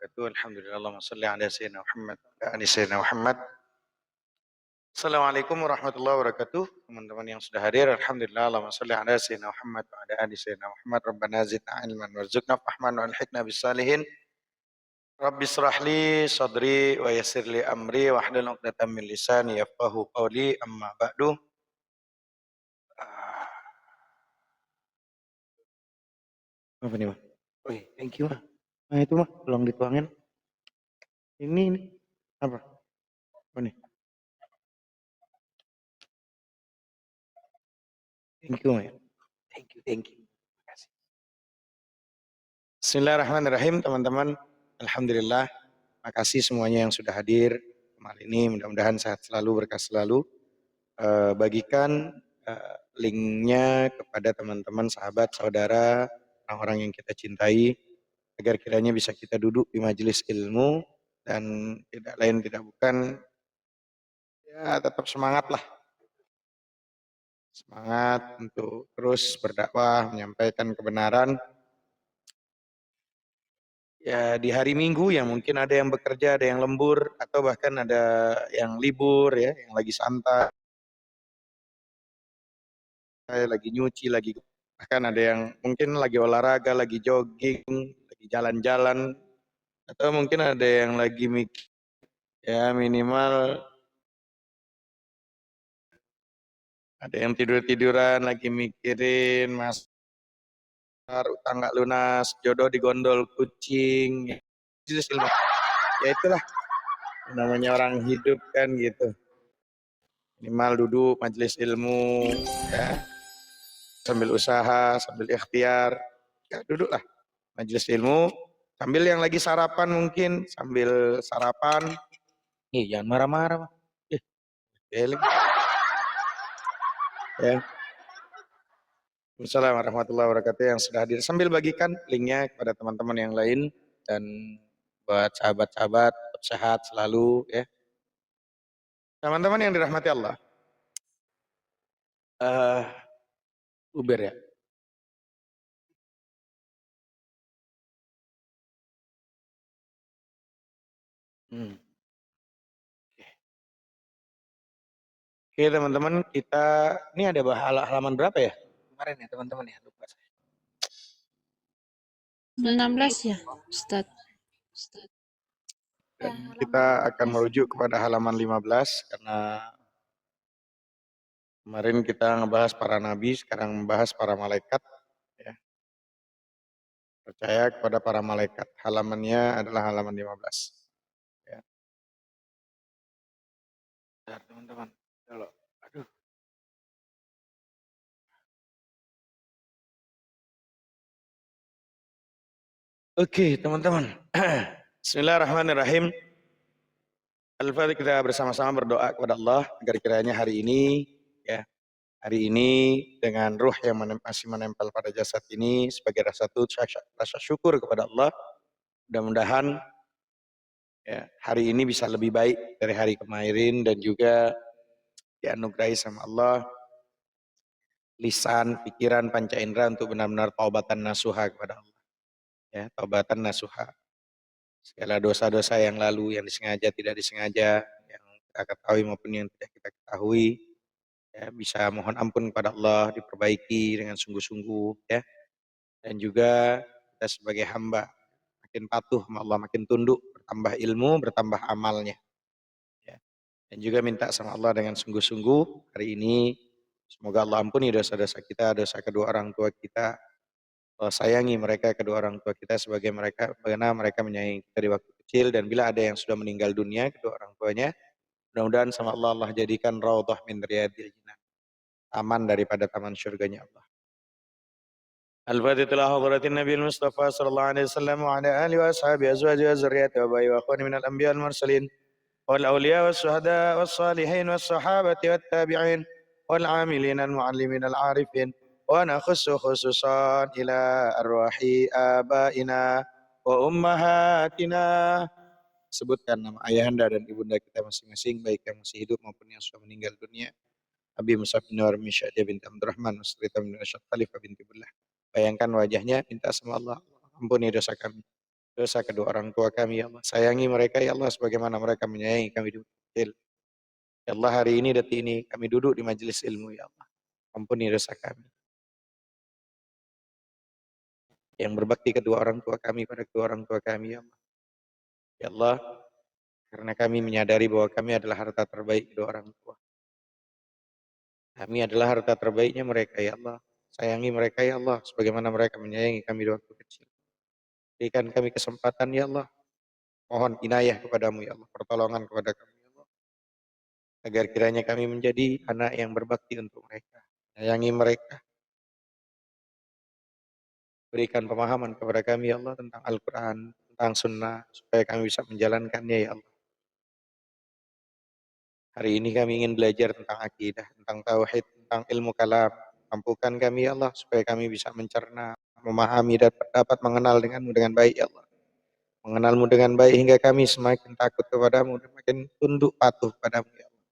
wabarakatuh. Alhamdulillah, Allahumma salli ala sayyidina Muhammad wa ala ali sayyidina Muhammad. Assalamualaikum warahmatullahi wabarakatuh. Teman-teman yang sudah hadir, alhamdulillah, Allahumma salli ala sayyidina Muhammad wa ala ali sayyidina Muhammad. Rabbana zidna ilman warzuqna fahman wa alhiqna bis salihin. Rabbi israh li sadri wa yassir li amri wa hlul 'uqdatam min lisani yafqahu qawli. Amma ba'du. Ah, Apa nih, Mah? Oh, iya, thank you, Mah. Nah, itu, Mah, tolong dituangin. Ini apa? Oh, nih. Thank you, Mah. Thank you. Terima kasih. Bismillahirrahmanirrahim, teman-teman. Alhamdulillah, makasih semuanya yang sudah hadir malam ini. Mudah-mudahan sehat selalu, berkah selalu. Bagikan linknya kepada teman-teman, sahabat, saudara, orang-orang yang kita cintai, agar kiranya bisa kita duduk di majelis ilmu dan tidak lain tidak bukan, ya tetap semangat lah. Semangat untuk terus berdakwah, menyampaikan kebenaran. Ya di hari Minggu yang mungkin ada yang bekerja, ada yang lembur, atau bahkan ada yang libur ya, yang lagi santai, lagi nyuci, bahkan ada yang mungkin lagi olahraga, lagi jogging, lagi jalan-jalan, atau mungkin ada yang lagi mikir, ya minimal ada yang tidur-tiduran, lagi mikirin mas utang nggak lunas, jodoh digondol kucing, ya itulah namanya orang hidup kan gitu. Minimal duduk majelis ilmu, ya sambil usaha, sambil ikhtiar, ya duduklah majelis ilmu, sambil yang lagi sarapan mungkin, sambil sarapan, jangan marah-marah, Mas. Eling. Ya. Assalamualaikum warahmatullahi wabarakatuh yang sudah hadir. Sambil bagikan linknya kepada teman-teman yang lain, dan buat sahabat-sahabat tetap sehat selalu ya. Teman-teman yang dirahmati Allah. Uber ya. Oke teman-teman, kita ini ada halaman berapa ya? Kemarin ya teman-teman ya, lupa saya. 16 ya, Ustaz. Dan kita akan merujuk kepada halaman 15 karena kemarin kita ngebahas para nabi, sekarang membahas para malaikat. Ya. Percaya kepada para malaikat. Halamannya adalah halaman 15. Ya. Bentar, teman-teman. Aduh. Oke, teman-teman. Bismillahirrahmanirrahim. Al-Fatihah, kita bersama-sama berdoa kepada Allah agar kiranya hari ini dengan ruh yang masih menempel pada jasad ini sebagai rasa syukur kepada Allah. Mudah-mudahan ya, hari ini bisa lebih baik dari hari kemarin, dan juga dianugerahi sama Allah lisan, pikiran, panca indera untuk benar-benar taubatan nasuha kepada Allah. Ya, taubatan nasuha. Segala dosa-dosa yang lalu, yang disengaja, tidak disengaja, yang kita ketahui maupun yang tidak kita ketahui, ya, bisa mohon ampun kepada Allah, diperbaiki dengan sungguh-sungguh ya. Dan juga kita sebagai hamba makin patuh sama Allah, makin tunduk, bertambah ilmu, bertambah amalnya ya. Dan juga minta sama Allah dengan sungguh-sungguh hari ini, semoga Allah ampuni dosa-dosa kita, dosa kedua orang tua kita. Allah sayangi mereka, kedua orang tua kita, sebagai mereka, bagaimana mereka menyayangi kita di waktu kecil. Dan bila ada yang sudah meninggal dunia, kedua orang tuanya, mudah-mudahan sama Allah jadikan raudhah min riyadil jinan, aman daripada taman syurganya Allah. Al-Fatihah hadratin Nabi Mustafa sallallahu alaihi wasallam wa ala alihi wa ashabihi azwaji wa zurriyyati wa bayi wa akhwani minal anbiya wal mursalin wal awliya was syuhada was salihin was sahabati wat tabi'in wal amilin al muallimin al arifin wa nakhussu khususan ila arwahi abaina wa ummahatina. Sebutkan nama ayahanda dan ibunda kita masing-masing, baik yang masih hidup maupun yang sudah meninggal dunia. Abi Mus'ab bin Umar bin Sya'diyah bin Abdurrahman, Musrita bin Asyad Khalifah binti Billah. Bayangkan wajahnya, minta sama Allah, ampuni dosa kami. dosa kedua orang tua kami ya Allah. Sayangi mereka ya Allah sebagaimana mereka menyayangi kami dulu kecil. Ya Allah, hari ini detik ini kami duduk di majelis ilmu ya Allah. Ampuni dosa kami. Yang berbakti kedua orang tua kami pada kedua orang tua kami ya Allah. Ya Allah, karena kami menyadari bahwa kami adalah harta terbaik kedua orang tua. Kami adalah harta terbaiknya mereka ya Allah. Sayangi mereka ya Allah sebagaimana mereka menyayangi kami di waktu kecil. Berikan kami kesempatan ya Allah. Mohon inayah kepadamu ya Allah, pertolongan kepada kami ya Allah. Agar kiranya kami menjadi anak yang berbakti untuk mereka. Sayangi mereka. Berikan pemahaman kepada kami ya Allah tentang Al-Quran, tentang sunnah, supaya kami bisa menjalankannya ya Allah. Hari ini kami ingin belajar tentang akidah, tentang tauhid, tentang ilmu kalam. Mampukan kami ya Allah, supaya kami bisa mencerna, memahami dan dapat mengenal denganmu dengan baik ya Allah. Mengenalmu dengan baik hingga kami semakin takut kepadamu dan makin tunduk patuh padamu ya Allah.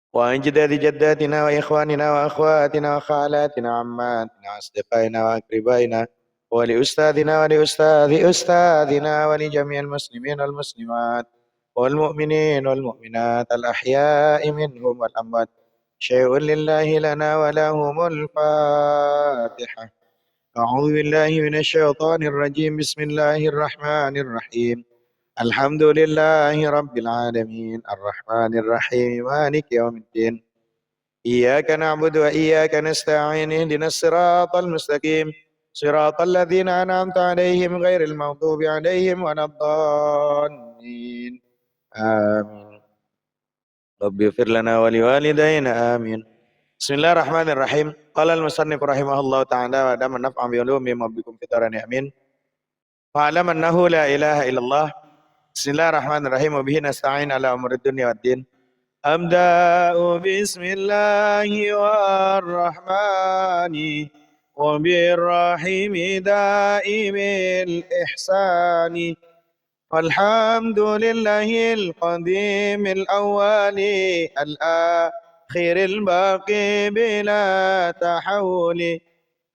وأجداد جداتنا وإخواننا وأخواتنا وخالاتنا وعماتنا وأصدقائنا وأقربائنا ولأستاذنا ولأستاذ أستاذنا ولجميع المسلمين والمسلمات والمؤمنين والمؤمنات الأحياء منهم والأموات شيء لله لنا ولهم الفاتحة. أعوذ بالله من الشيطان الرجيم. بسم الله الرحمن الرحيم. الحمد لله رب العالمين الرحمن الرحيم مالك يوم الدين إياك نعبد وإياك نستعين اهدنا الصراط المستقيم صراط الذين أنعمت عليهم غير المغضوب عليهم ولا الضالين آمين. رب اغفر لنا ولوالدينا آمين. بسم الله الرحمن الرحيم. قال المصنف رحمه الله تعالى ودام النفع بعلومهم وبكم في الدارين آمين. فاعلم أنه لا إله إلا الله. Bismillahirrahmanirrahim. Wabihi nasta'in ala umuri dunya waddin. Abda'u bismillahi warrahmani wabirrahimi daimil ihsani walhamdulillahil qadimil awwali al-akhiril baqi bila tahawuli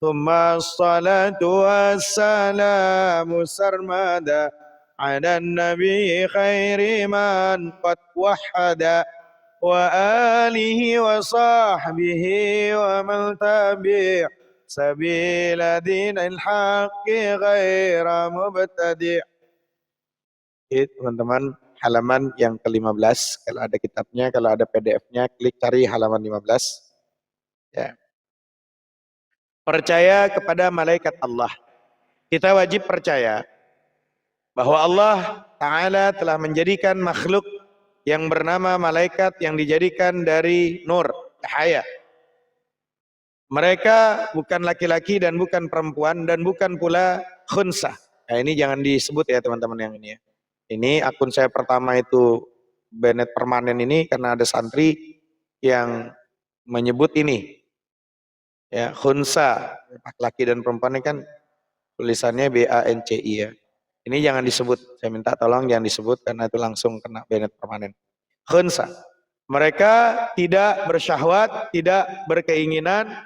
thumma as-salatu was-salamu sarmada على النبي خير من قد وحد وآله وصحبه ومن تبع سبيل دين الحق غير مبتدع. Teman-teman, halaman yang ke-15, kalau ada kitabnya, kalau ada PDF-nya, klik cari halaman 15. Ya. Percaya kepada malaikat Allah. Kita wajib percaya bahwa Allah Ta'ala telah menjadikan makhluk yang bernama malaikat yang dijadikan dari nur, cahaya. Mereka bukan laki-laki dan bukan perempuan dan bukan pula khunsa. Nah, ini jangan disebut ya teman-teman yang ini ya. Ini akun saya pertama itu Bennett permanen ini karena ada santri yang menyebut ini. Ya, khunsa, laki dan perempuan ini kan tulisannya BANCI ya. Ini jangan disebut, saya minta tolong jangan disebut karena itu langsung kena Bennett permanen. Khunsa. Mereka tidak bersyahwat, tidak berkeinginan,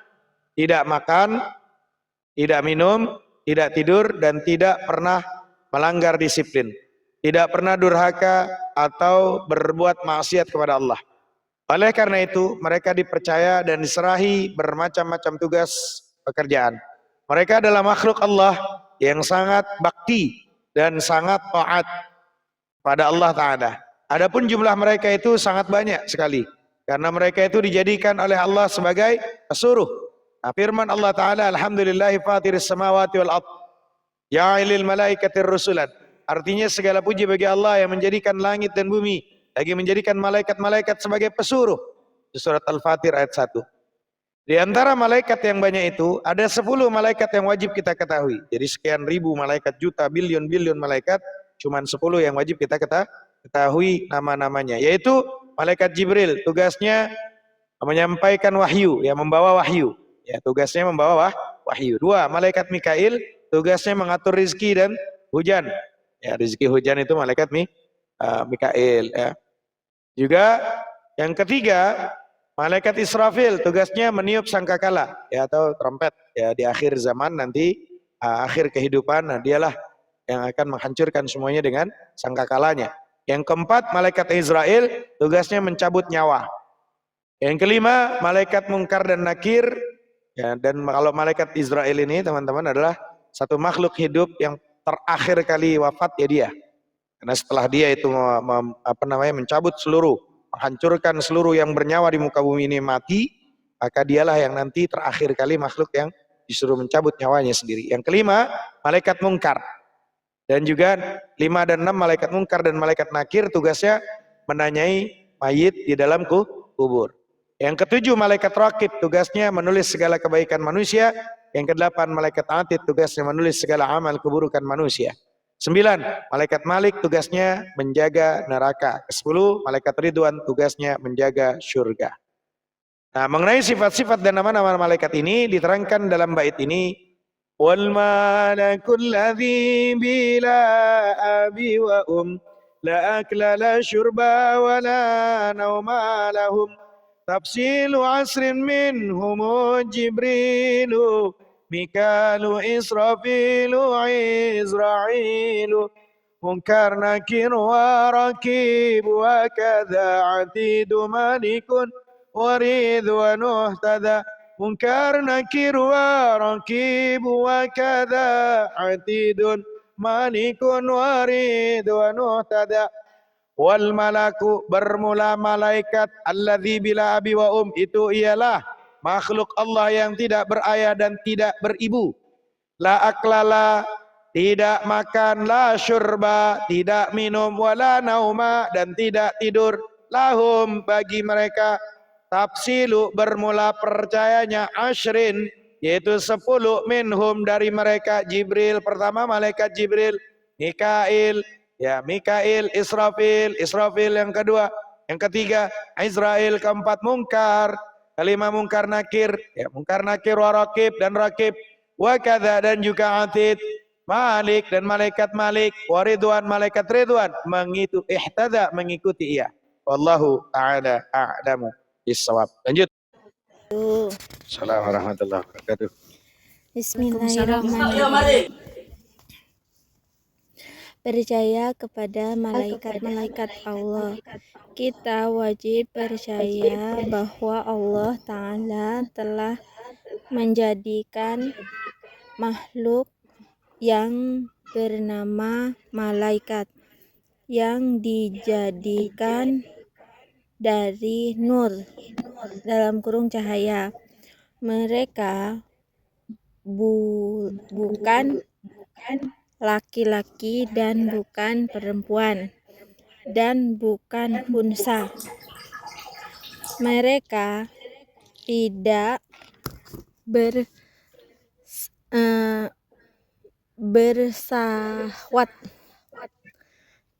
tidak makan, tidak minum, tidak tidur, dan tidak pernah melanggar disiplin. Tidak pernah durhaka atau berbuat maksiat kepada Allah. Oleh karena itu, mereka dipercaya dan diserahi bermacam-macam tugas pekerjaan. Mereka adalah makhluk Allah yang sangat bakti dan sangat taat pada Allah Ta'ala. Adapun jumlah mereka itu sangat banyak sekali. Karena mereka itu dijadikan oleh Allah sebagai pesuruh. Nah, firman Allah Ta'ala, Alhamdulillahi fatiris samawati wal ardh, ja'ilil malaikatir rusulan. Artinya segala puji bagi Allah yang menjadikan langit dan bumi, lagi menjadikan malaikat-malaikat sebagai pesuruh. Surat Al-Fatir ayat 1. Di antara malaikat yang banyak itu, ada 10 malaikat yang wajib kita ketahui. Jadi sekian ribu malaikat, juta, bilion malaikat, cuman 10 yang wajib kita ketahui nama-namanya. Yaitu malaikat Jibril, tugasnya menyampaikan wahyu, ya membawa wahyu. Ya, tugasnya membawa wahyu. 2, malaikat Mikail, tugasnya mengatur rizki dan hujan. Ya, rizki hujan itu malaikat Mikail. Ya. Juga yang ketiga, malaikat Israfil, tugasnya meniup sangkakala ya atau trompet ya di akhir zaman nanti akhir kehidupan. Nah, dialah yang akan menghancurkan semuanya dengan sangkakalanya. Yang keempat, malaikat Israel tugasnya mencabut nyawa. Yang kelima, malaikat Munkar dan Nakir. Ya, dan kalau malaikat Israel ini teman-teman adalah satu makhluk hidup yang terakhir kali wafat ya dia. Karena setelah dia itu mencabut seluruh, menghancurkan seluruh yang bernyawa di muka bumi ini mati, maka dialah yang nanti terakhir kali makhluk yang disuruh mencabut nyawanya sendiri. Yang kelima, malaikat Munkar. Dan juga 5 dan 6 malaikat Munkar dan malaikat Nakir tugasnya menanyai mayit di dalam kubur. Yang ketujuh, malaikat Raqib tugasnya menulis segala kebaikan manusia. Yang kedelapan, malaikat Atid tugasnya menulis segala amal keburukan manusia. 9, malaikat Malik tugasnya menjaga neraka. 10, malaikat Ridwan tugasnya menjaga surga. Nah, mengenai sifat-sifat dan nama-nama malaikat ini diterangkan dalam bait ini. Wal malakul ladzi bila abi wa la akla la syurba wa la nauma lahum tafsilu asrin minhum jibrilu mikalu israfilu izrailu munkar nakir wa rakib wa kadha atidu malikun warid wa nuhtada munkar nakir wa rakib wa kadha atidun malikun warid wa nuhtada. Wal malaku bermula malaikat alladzi bila abi wa itu ialah makhluk Allah yang tidak berayah dan tidak beribu. La aklala tidak makan, la syurba tidak minum, wala nauma dan tidak tidur, lahum bagi mereka. Tafsilu bermula percayanya asyrin yaitu 10 minhum dari mereka. Jibril pertama, malaikat Jibril, Mikail, ya Mikail, Israfil yang kedua, yang ketiga Israel, keempat Munkar, kelima Munkar Nakir, ya Munkar Nakir wa Rakib dan Rakib, wa kadza dan juga Atid, Malik dan malaikat Malik, wa Ridwan malaikat Ridwan, mengikuti ia. Wallahu ta'ala a'lamu bissawab. Lanjut. Assalamualaikum warahmatullahi wabarakatuh. Bismillahirrahmanirrahim. Percaya kepada malaikat-malaikat Allah. Kita wajib percaya bahwa Allah Ta'ala telah menjadikan makhluk yang bernama malaikat yang dijadikan dari nur dalam kurung cahaya. Mereka bukan laki-laki dan bukan perempuan dan bukan unsa. Mereka tidak bersahwat,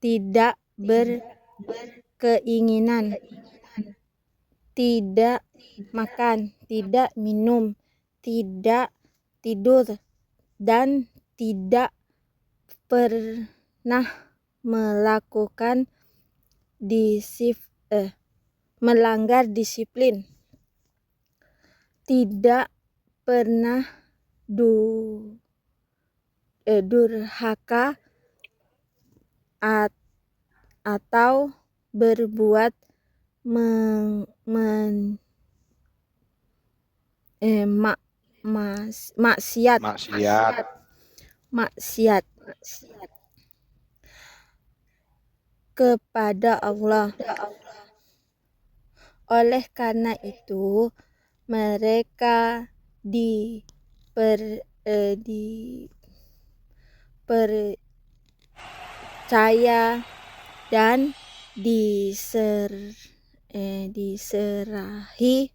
tidak berkeinginan, tidak makan, tidak minum, tidak tidur, dan tidak pernah melakukan melanggar disiplin, tidak pernah durhaka atau berbuat maksiat kepada Allah. Oleh karena itu, mereka dipercaya dan diserahi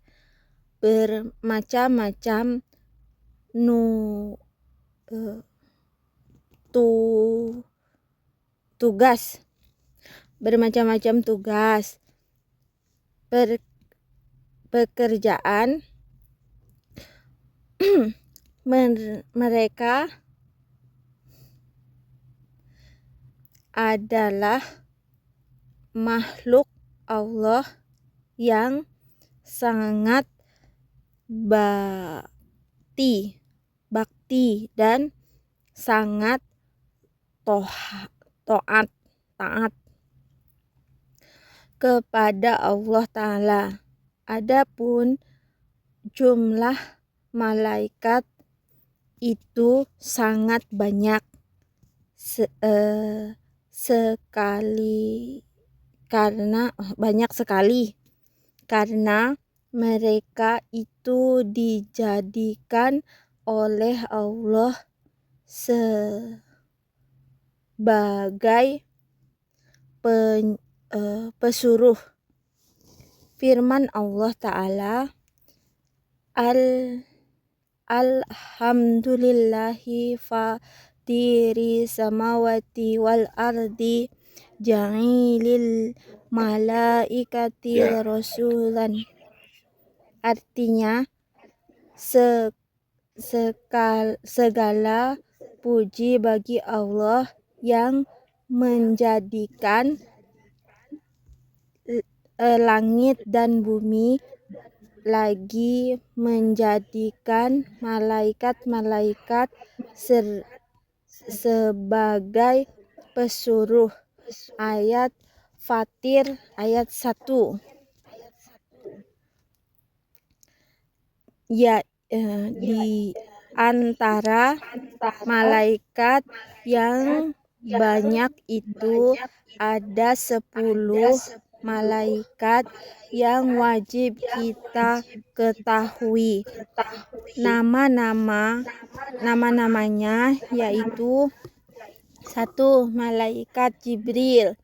bermacam-macam tugas, pekerjaan. Mereka adalah makhluk Allah yang sangat bakti dan sangat taat kepada Allah Ta'ala. Adapun jumlah malaikat itu sangat banyak banyak sekali karena mereka itu dijadikan oleh Allah sebagai pesuruh. Firman Allah Ta'ala, Alhamdulillahi fatiri samawati wal ardi ja'ilil malaikati Ya. rasulan. Artinya segala puji bagi Allah yang menjadikan langit dan bumi, lagi menjadikan malaikat-malaikat sebagai pesuruh. Ayat Fatir ayat 1. Ya, di antara malaikat yang banyak itu ada 10 malaikat yang wajib kita ketahui. Nama-namanya yaitu 1. Malaikat Jibril,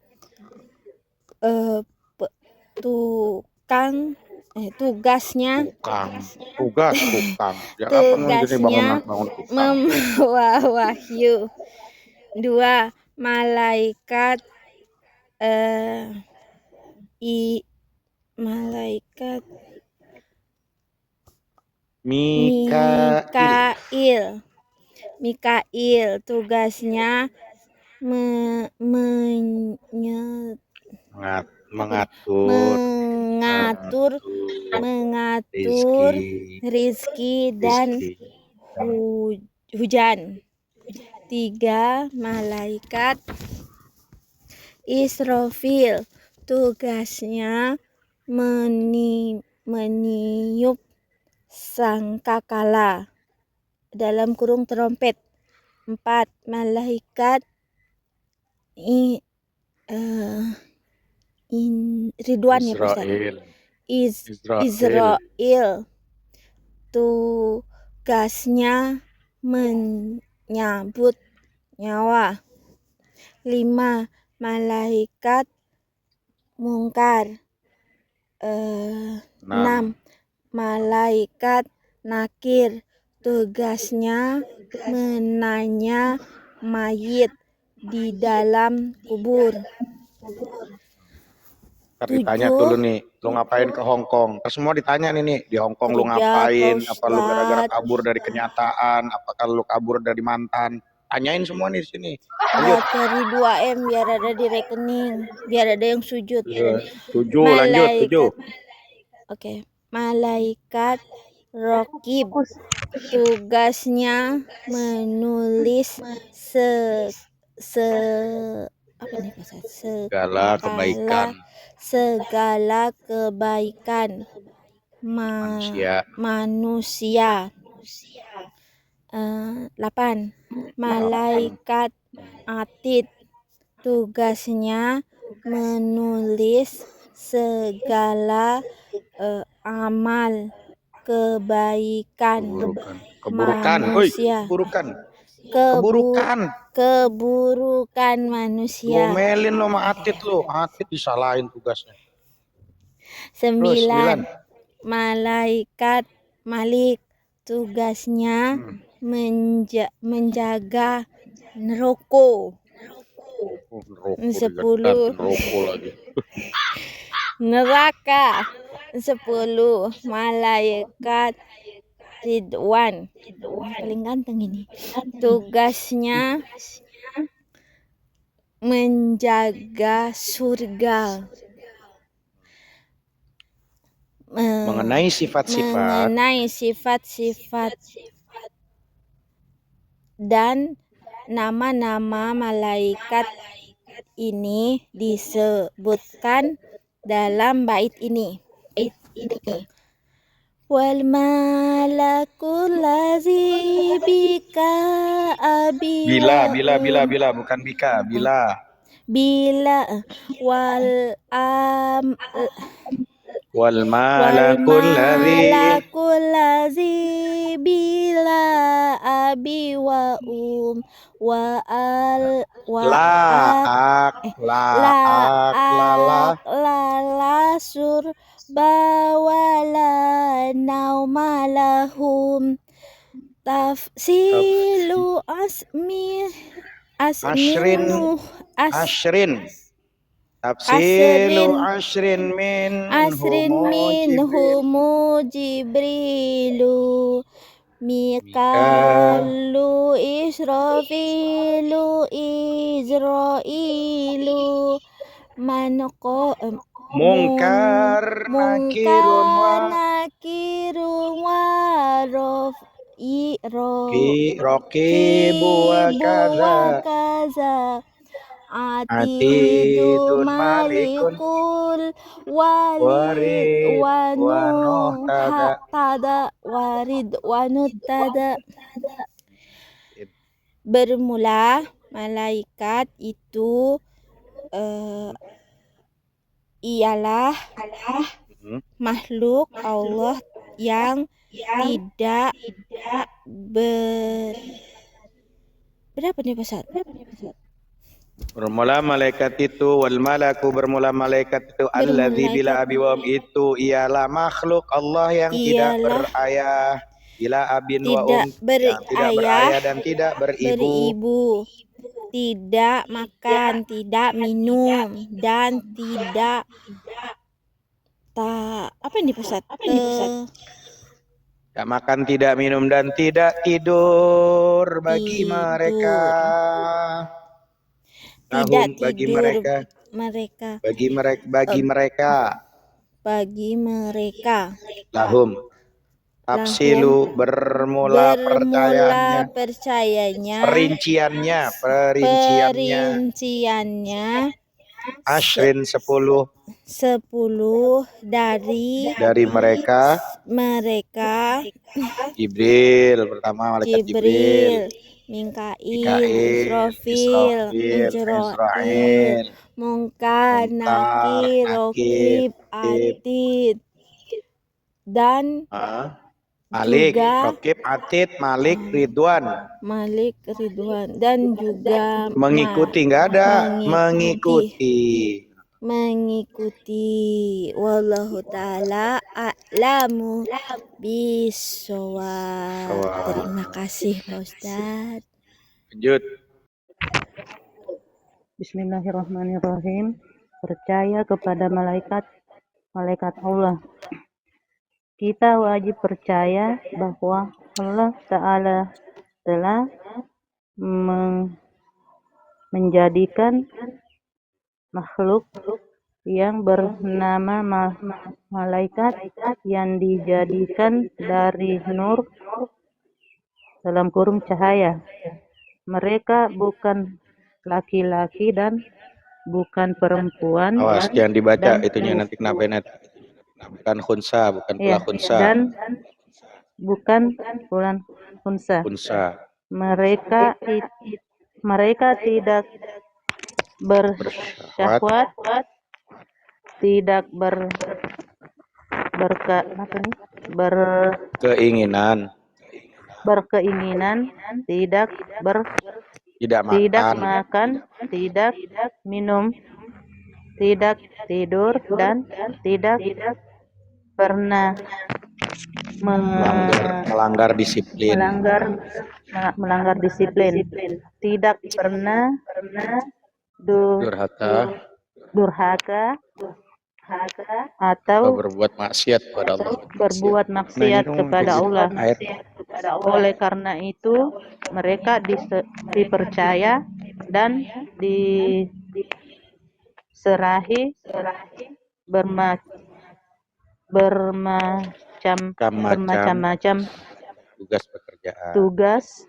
tugasnya Tugas tukang. Ya apa jadi bangun tukang. membawa wahyu. 2. Malaikat Mikail, tugasnya mengatur rizki dan hujan. 3. Malaikat Israfil, tugasnya meniup sangkakala dalam kurung trompet. 4. Malaikat Ridwan ya Ustaz. Israel, tugasnya menyabut nyawa. 5. Malaikat Mungkar. 6. Malaikat Nakir, tugasnya menanya mayit di dalam kubur. Tapi ditanya dulu nih, lu ngapain ke Hong Kong? Terus semua ditanya nih, di Hong Kong lu ngapain? Apa lu gara-gara kabur dari kenyataan? Apakah lu kabur dari mantan? Tanyain semua nih di sini. Lanjut. Cari 2M biar ada di rekening, biar ada yang sujud. 7, lanjut 7. Oke. Malaikat Rokib, tugasnya menulis segala kebaikan manusia. 8. Malaikat Atid, tugasnya menulis segala amal kebaikan manusia. Keburukan manusia. Ngomelin lo sama Atid lo, Atid disalahin tugasnya. 9. Malaikat Malik, tugasnya menjaga neraka. 10. Neraka. 10. Malaikat Ridwan, paling ganteng ini, tugasnya menjaga surga. Mengenai sifat-sifat dan nama-nama malaikat ini disebutkan dalam bait ini. Wal malakul lazi bika Bila bukan bika, bila wal wal malakul lazi bila abi wa lala bawala naumalahum tafsilu ashrin tafsilu ashrin minhumu jibrilu mikalu israfilu izrailu mungkar nakirun wa rokibu wa kaza atidun malikun waridwanu tada. Bermula malaikat itu ialah makhluk Allah yang tidak berapa nih Ustaz? Bermula malaikat itu wal malaku bermula malaikat itu alladzi bila abiwam itu ialah makhluk Allah yang tidak berayah bila abin wa tidak berayah dan tidak beribu, tidak makan, tidak minum dan tidak apa ini Ustaz? Tidak makan, tidak minum dan tidak tidur bagi mereka. Tidak bagi tidur bagi mereka. Lahum Tafsilu bermula percayanya. Perinciannya. Ashrin 10 dari mereka. Jibril pertama, malaikat Jibril. Mikail, Israfil, Munkar, Nakir, Rokib, Atid, dan Malik, Rokib, Atid, Malik, Ridwan, dan juga mengikuti, nggak ada mengikuti. Wallahu ta'ala a'lamu bisawab. Terima kasih Pak Ustaz. Lanjut. Bismillahirrahmanirrahim. Percaya kepada malaikat Allah. Kita wajib percaya bahwa Allah Ta'ala telah menjadikan makhluk yang bernama malaikat yang dijadikan dari nur cahaya. Mereka bukan laki-laki dan bukan perempuan. Awas jangan dibaca itunya nanti kenapa nanti. Bukan khunsa, bukan pula khunsa. Dan bukan pula khunsa. Mereka tidak bersyahwat, tidak berkeinginan, tidak makan, tidak minum, tidak tidur, dan tidak pernah melanggar disiplin. Tidak pernah durhaka atau berbuat maksiat kepada Allah. Oleh karena itu mereka dipercaya dan diserahi bermacam-macam tugas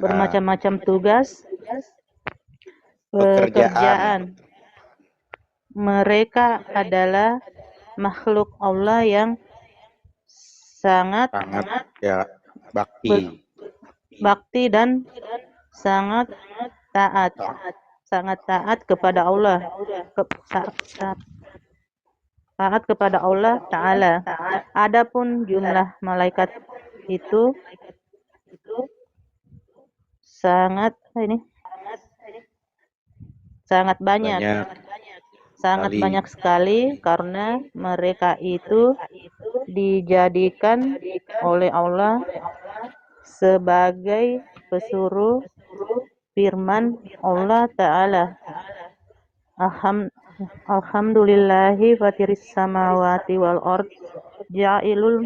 bermacam-macam tugas, Pekerjaan. pekerjaan. Mereka adalah makhluk Allah yang sangat Ya, bakti. bakti dan sangat taat kepada Allah, taat kepada Allah Ta'ala. Adapun jumlah malaikat itu sangat banyak, sangat Sekali. banyak sekali, karena mereka itu dijadikan oleh Allah sebagai pesuruh firman Allah Ta'ala. Alhamdulillahi fatiris samawati wal ard ja'ilul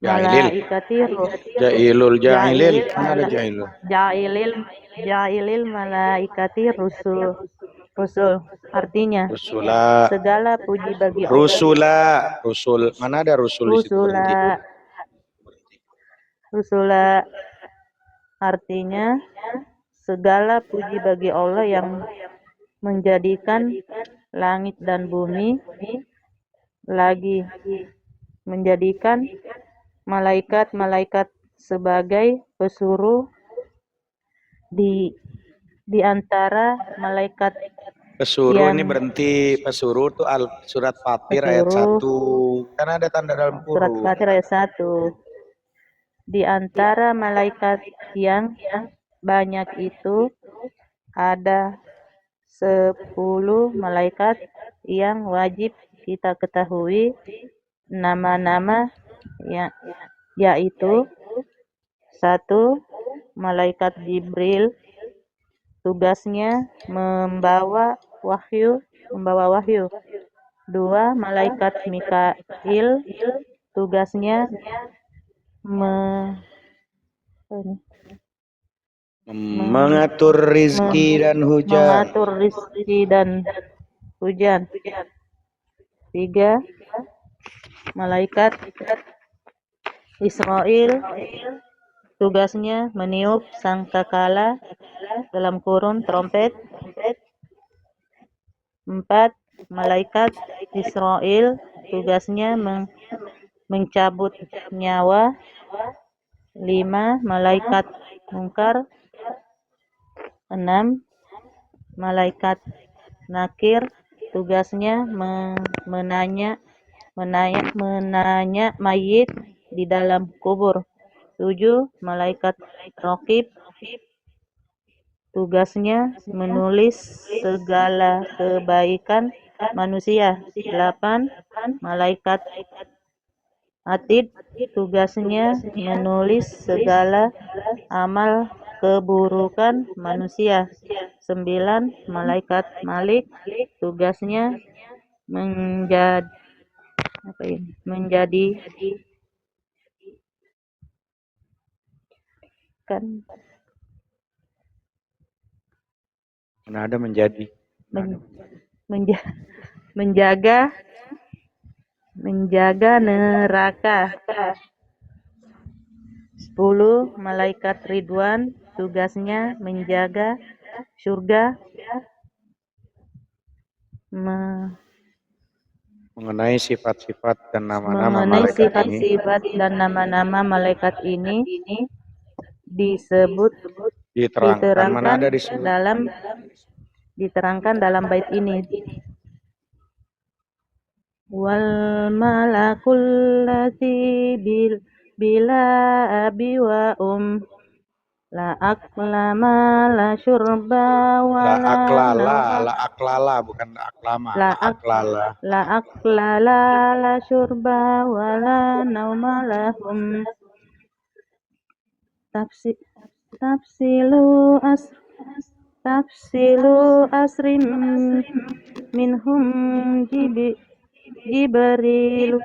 malaikati Ja'ilil. Mana ada ja'ilul? ja'ilil malaikati rusul. Artinya Rusula. segala puji bagi Rusul. Mana ada rusul di situ berhenti? Rusula artinya segala puji bagi Allah yang menjadikan langit dan bumi, lagi menjadikan malaikat-malaikat sebagai pesuruh di antara malaikat. Pesuruh ini berhenti. Pesuruh itu surat Fatir ayat 1. Kan ada tanda dalam kurung. Surat Fatir ayat 1. Di antara malaikat yang banyak itu ada 10 malaikat yang wajib kita ketahui nama-nama, yaitu 1. Malaikat Jibril, tugasnya membawa wahyu. 2. Malaikat Mikail, tugasnya mengatur rizki dan hujan. 3. Malaikat Israel, tugasnya meniup sangkakala (trompet). 4. Malaikat Israel, tugasnya mencabut nyawa. 5. Malaikat Munkar. 6. Malaikat Nakir, tugasnya menanya mayit di dalam kubur. 7. Malaikat Raqib, tugasnya menulis segala kebaikan manusia. 8. Malaikat Atid, tugasnya menulis segala amal keburukan manusia. 9. Malaikat Malik, tugasnya Mana ada menjadi? menjaga neraka. 10. Malaikat Ridwan, tugasnya menjaga surga. Mengenai sifat-sifat dan nama-nama Mengenai malaikat ini sifat-sifat dan nama-nama malaikat ini diterangkan dalam bait ini. Wal malakul ladzi bila abi wa la aklama la syurba wa la aklala bukan la aklama, la aklala. La aklala la syurba wa la nauma lahum. Tafsilu asrim minhum Jibrilu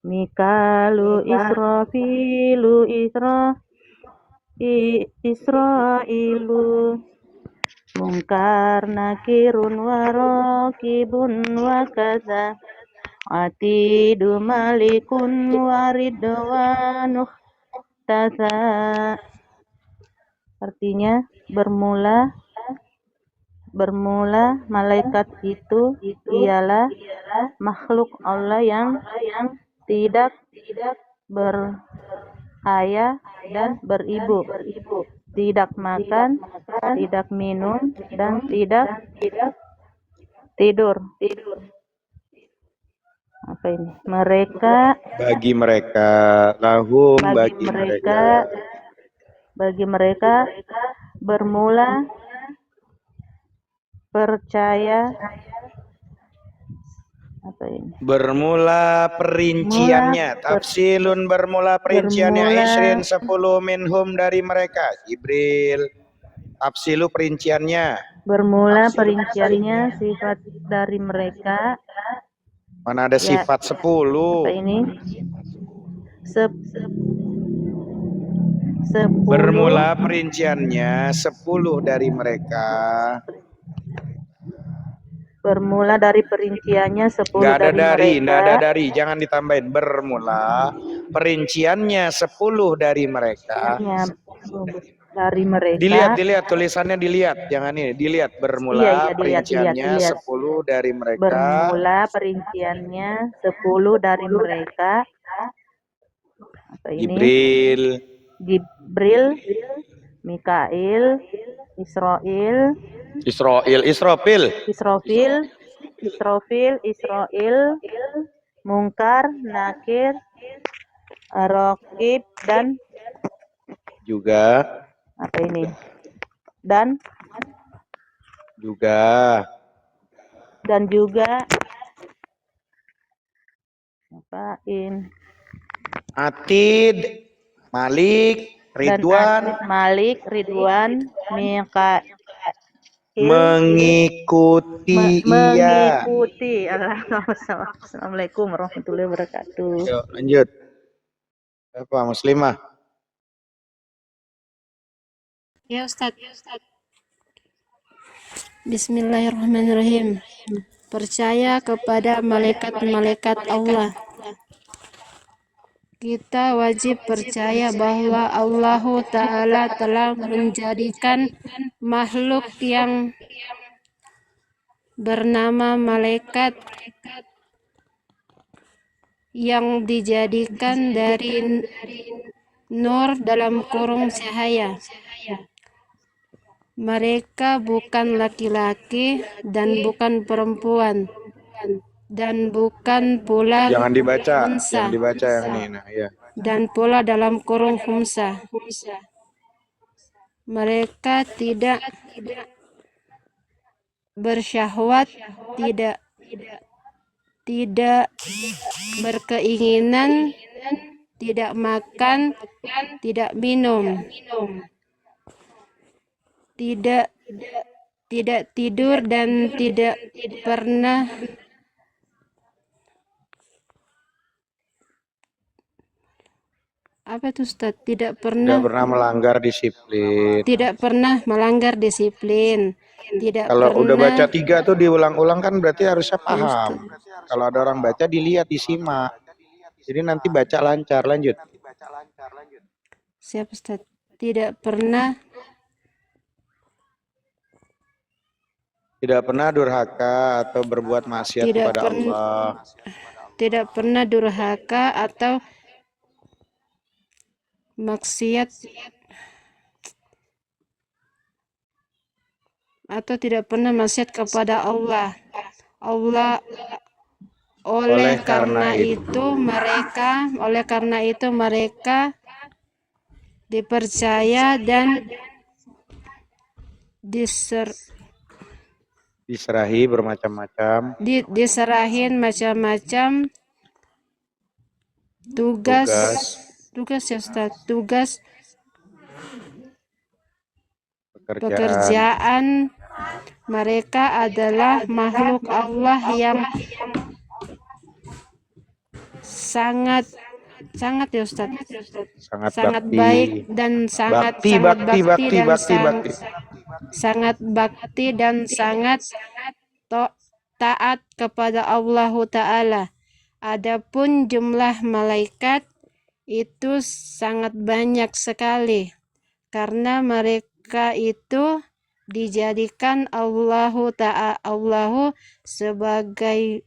Mikalu Israfilu Israilu Munkar Nakirun wa Raqibun wa kadza Atidu Malikun wa Ridwanuh muhtasa. Artinya bermula malaikat itu ialah makhluk Allah yang tidak berhaya dan beribu, tidak makan, tidak minum, dan tidak tidur. Apa ini? Bagi mereka, lahum bagi mereka bermula percaya. Apa ini? Bermula perinciannya, tafsilun bermula perinciannya, isrin 10 minhum dari mereka, Jibril. Tafsilu perinciannya. Bermula perinciannya sifat dari mereka. Mana ada sifat 10? Apa ini? 10. Bermula perinciannya 10 dari mereka. Bermula dari perinciannya 10 Nggak ada dari mereka. nggak ada dari, jangan ditambahin. Bermula perinciannya 10 dari mereka. Dari mereka. Dilihat tulisannya, jangan ini, dilihat. Bermula perinciannya 10 dari mereka. Bermula perinciannya 10 dari mereka. Apa ini? Jibril, Mikail, Israfil, Mungkar, Nakir, Raqib, dan juga apa ini? Dan juga apain? Atid, Malik, Ridwan, Mikail, mengikuti ia. Assalamualaikum warahmatullahi wabarakatuh. Yuk, lanjut. Apa Muslimah? Ya Ustaz. Bismillahirrahmanirrahim. Percaya kepada malaikat-malaikat Allah. Kita wajib percaya bahwa Allah Ta'ala telah menjadikan makhluk yang bernama malaikat yang dijadikan dari nur dalam kurung cahaya. Mereka bukan laki-laki dan bukan perempuan dan bukan pula Jangan dibaca unsa, yang ini. Nah, ya. dan pula dalam kurung humsa. Mereka tidak bersyahwat, tidak berkeinginan, tidak makan, tidak minum, tidak tidur, dan tidak pernah tidak pernah melanggar disiplin. Kalau udah baca 3 tuh diulang-ulang kan berarti harusnya paham. Kalau ada orang baca dilihat, disimak. Jadi nanti baca lancar. Lanjut. Siap Ustaz. Tidak pernah durhaka atau berbuat maksiat kepada Allah. Tidak pernah durhaka atau maksiat atau tidak pernah maksiat kepada Allah. Oleh karena itu mereka dipercaya dan Diserahi bermacam-macam. Diserahin macam-macam tugas ya Ustaz. Tugas pekerjaan. Mereka adalah makhluk Allah yang sangat ya Ustaz. Sangat baik dan sangat bakti dan sangat taat kepada Allah Ta'ala. Adapun jumlah malaikat itu sangat banyak sekali, karena mereka itu dijadikan Allahu sebagai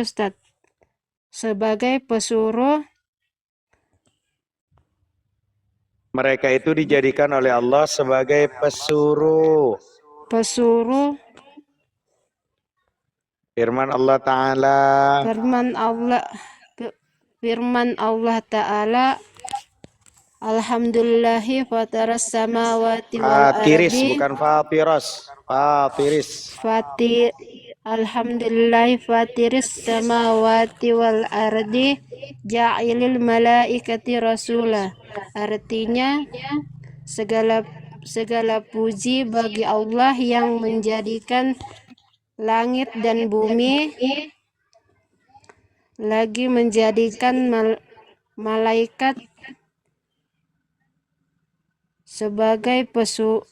Ustadz, sebagai pesuruh. Mereka itu dijadikan oleh Allah sebagai pesuruh. Firman Allah Ta'ala. Firman Allah Ta'ala, Alhamdulillahi fataras samawati wal Fatiris, ardi. bukan fatiros. Fatiris. Alhamdulillahi fatiris samawati wal ardi ja'ilil malaikati rasula. Artinya, segala puji bagi Allah yang menjadikan langit dan bumi, lagi menjadikan malaikat sebagai pesuruh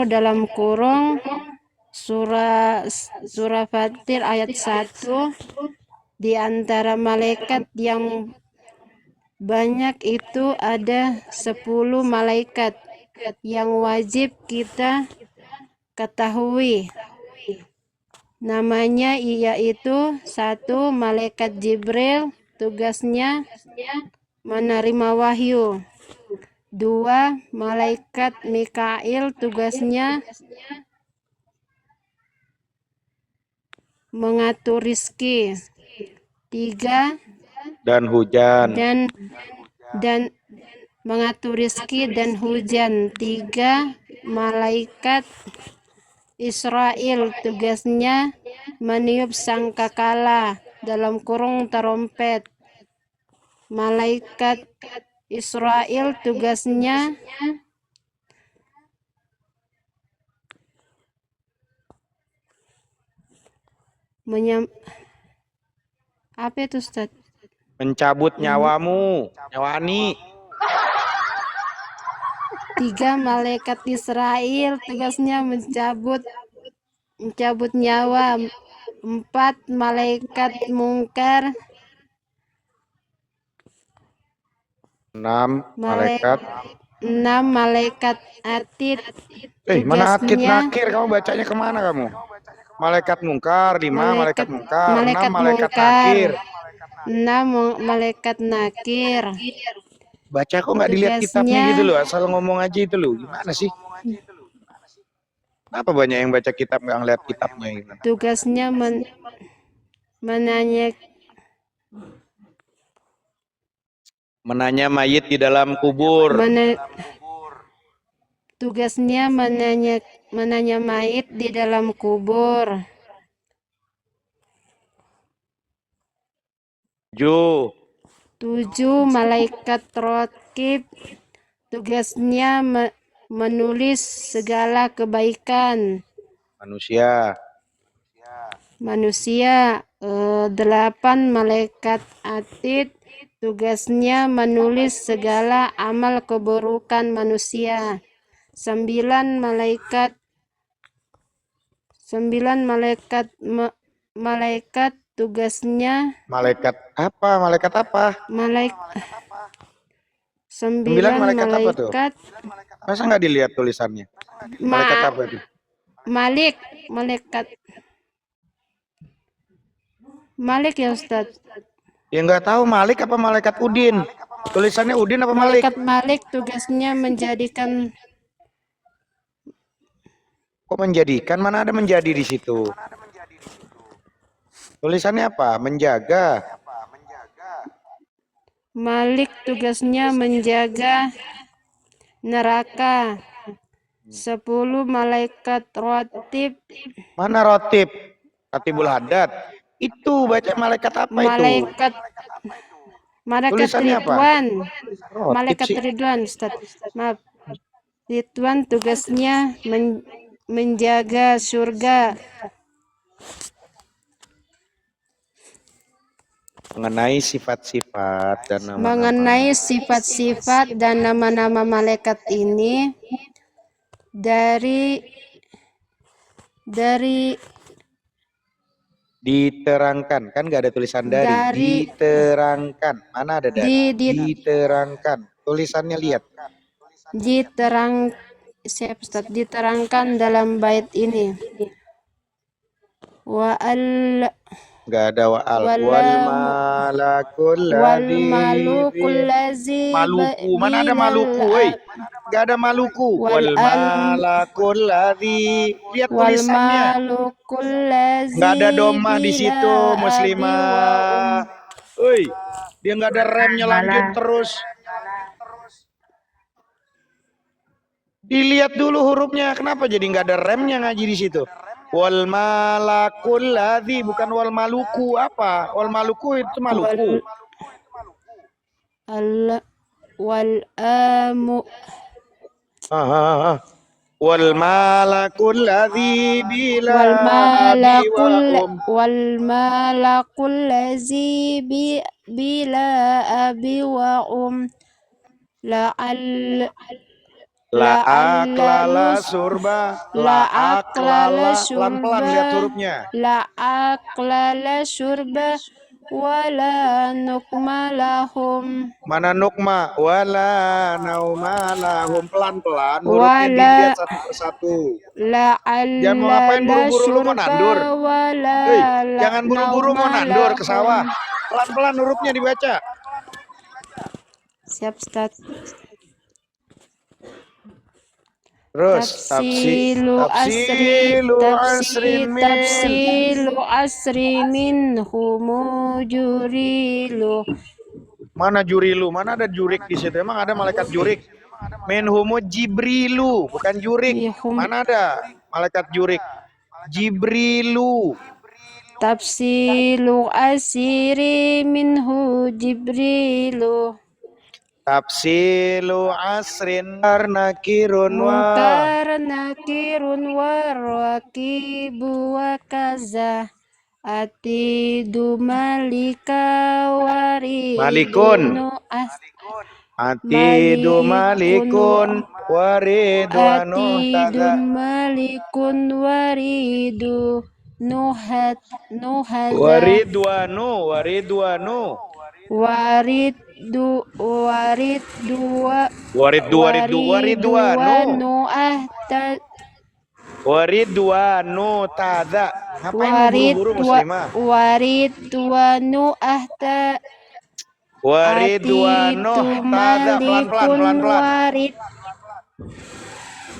dalam kurung surah Fatir ayat 1. Di antara malaikat yang banyak itu ada 10 malaikat yang wajib kita ketahui. Namanya yaitu 1. Malaikat Jibril, tugasnya menerima wahyu. 2. Malaikat Mikail, tugasnya mengatur rizki. 3. Dan hujan. Dan mengatur rizki dan hujan. 3. Malaikat Israel, tugasnya meniup sangkakala dalam kurung trompet. Malaikat Israel tugasnya apa itu, Ustaz? Mencabut nyawamu, nyawani. 3. Malaikat Israel tugasnya mencabut nyawa. 4. Malaikat mungkar. 6. Malaikat atid. Mana atid nakir? Kamu bacanya kemana kamu? Malaikat mungkar. 5. Malaikat mungkar. 6. Malaikat nakir. 6. Malaikat nakir. Baca kok nggak dilihat kitabnya gitu loh, asal ngomong aja itu loh. Gimana sih? Kenapa banyak yang baca kitab nggak ngeliat kitabnya? Gimana? Tugasnya menanya mayit di dalam kubur. Tugasnya menanya mayit di dalam kubur. 7. Malaikat raqib, tugasnya menulis segala kebaikan manusia. 8. Malaikat atid, tugasnya menulis segala amal keburukan manusia. 9. Malaikat tugasnya malaikat apa? 9 malaikat apa tuh? Masa nggak dilihat tulisannya? Malaikat apa itu? Malik ya, Ustaz? Ya nggak tahu, Malik apa malaikat Udin? Tulisannya Udin apa Malik? Malaikat Malik tugasnya menjadikan. Kok menjadikan? Mana ada menjadi di situ? Tulisannya apa? Menjaga. Malik tugasnya menjaga neraka. 10. Malaikat rotib. Mana rotib? Ratibul Hadad. Itu baca malaikat apa Malaikat Ridwan. Malaikat Ridwan, Ustaz. Maaf. Ridwan tugasnya menjaga surga. Mengenai sifat-sifat dan nama-nama malaikat ini dari dari Diterangkan, kan nggak ada tulisan dari. Diterangkan, mana ada dari? Diterangkan, tulisannya lihat. diterangkan dalam bait ini. Wa al Nggak ada wa'al. Wal walamu malakul wal ladzi malukul lazi Maluku, mana ada Maluku, woi? Nggak ada Maluku. wal Wal malakul ladzi, lihat wal tulisannya. malukul Nggak ada lazi domah di bila situ, abi wa muslimah. Woi, dia nggak ada remnya, lanjut terus. Dilihat dulu hurufnya, kenapa jadi nggak ada remnya ngaji di situ? Wal malakul ladzi, bukan wal maluku. Apa? Wal maluku itu Maluku. wal amu Wal malakul ladzi bila wal abi wa wal malakul lazi bila abi wa la'al La'aklala surba. La'aklala, pelan-pelan lihat hurufnya. la'aklala surba wala nukma lahum. Mana nukma? Wala nauma lahum, pelan-pelan hurufnya dilihat satu persatu. Jangan mau ngapain buru-buru, lu mau nandur? Jangan buru-buru mau nandur ke sawah. Pelan-pelan hurufnya dibaca. Siap, Ustaz. Terus tafsilu asri minhu mujurilu. Mana jurilu? Mana ada jurik di situ? Emang ada malaikat jurik? Minhumu jibrilu, bukan jurik. Mana ada malaikat jurik? Jibrilu. Tafsilu asri minhu jibrilu. Tafsilu asrin nakirun Munkar nakirun warakibu wa kaza atidu malika waridunu Atidu malikun waridwanu atidu malikun waridu nuhat waridwanu waridwanu tada. Ngapain mau buru-buru, muslimah? Waridwanu Waridwanu tada, pelan-pelan.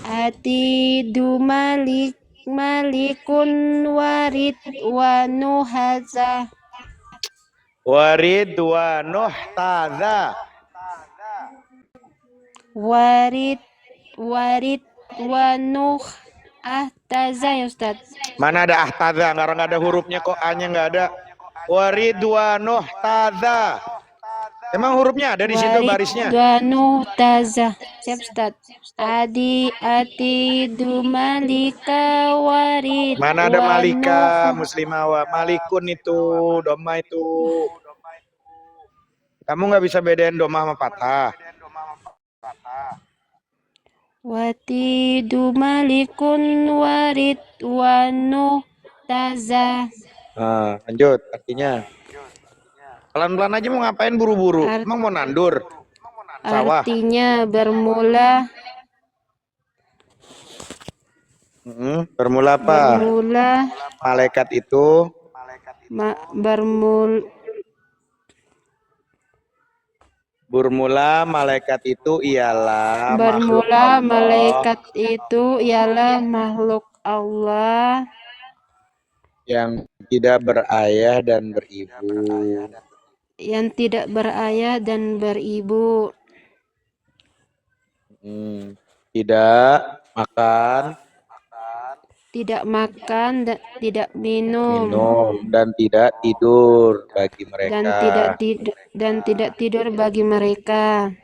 Atidu malikun waridwanu haza. Waridwanu tada. Waridwanu ahtaza ya Ustaz. Mana ada ahtaza, nggak ada hurufnya kok, A-nya nggak ada. Waridwanu tada. Emang hurufnya ada di situ barisnya? Waridwanu taza. Siap Ustaz. Atidu malika warid. Mana ada malika, muslimah, malikun itu, doma itu. Kamu nggak bisa bedain doma sama patah. Watidu malikun waridwanu taza. Lanjut, artinya. Pelan-pelan aja, mau ngapain buru-buru? Emang mau nandur sawah? Artinya bermula. Bermula apa? Bermula Malaikat itu. Bermula malaikat itu ialah makhluk Allah yang tidak berayah dan beribu. Tidak makan, tidak minum, dan tidak tidur bagi mereka.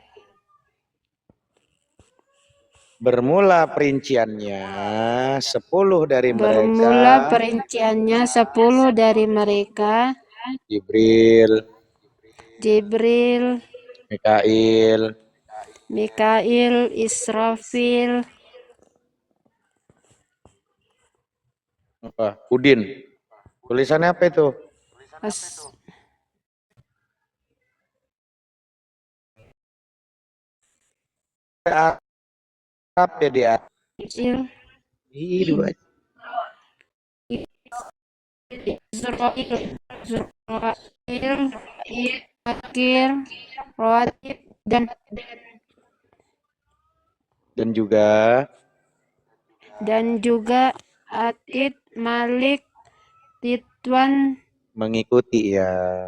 Bermula perinciannya 10 dari mereka. Jibril, Mikail, Israfil, Apa? Udin. Tulisannya apa itu? As Apa dia? Kecil. Dua. Israil, Akir, Rawatib, dan juga Atid, Malik, Ridwan mengikuti ya.